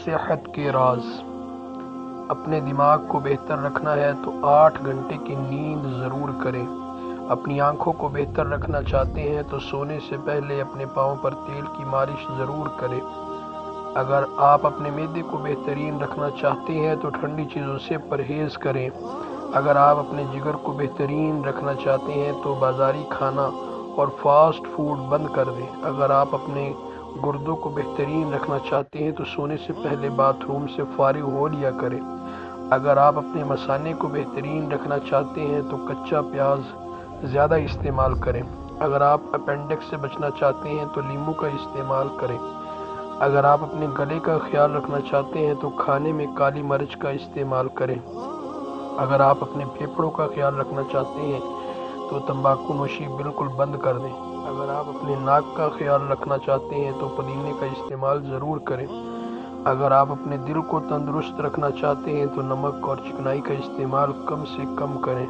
صحت کے راز۔ اپنے دماغ کو بہتر رکھنا ہے تو 8 گھنٹے کی نیند ضرور کریں۔ اپنی آنکھوں کو بہتر رکھنا چاہتے ہیں تو سونے سے پہلے اپنے پاؤں پر تیل کی مالش ضرور کریں۔ اگر آپ اپنے معدے کو بہترین رکھنا چاہتے ہیں تو ٹھنڈی چیزوں سے پرہیز کریں۔ اگر آپ اپنے جگر کو بہترین رکھنا چاہتے ہیں تو بازاری کھانا اور فاسٹ فوڈ بند کر دیں۔ اگر آپ اپنے گردوں کو بہترین رکھنا چاہتے ہیں تو سونے سے پہلے باتھ روم سے فارغ ہو لیا کریں۔ اگر آپ اپنے مثانے کو بہترین رکھنا چاہتے ہیں تو کچا پیاز زیادہ استعمال کریں۔ اگر آپ اپینڈکس سے بچنا چاہتے ہیں تو لیموں کا استعمال کریں۔ اگر آپ اپنے گلے کا خیال رکھنا چاہتے ہیں تو کھانے میں کالی مرچ کا استعمال کریں۔ اگر آپ اپنے پھیپھڑوں کا خیال رکھنا چاہتے ہیں تو تمباکو نوشی بالکل بند کر دیں۔ اگر آپ اپنے ناک کا خیال رکھنا چاہتے ہیں تو پودینے کا استعمال ضرور کریں۔ اگر آپ اپنے دل کو تندرست رکھنا چاہتے ہیں تو نمک اور چکنائی کا استعمال کم سے کم کریں۔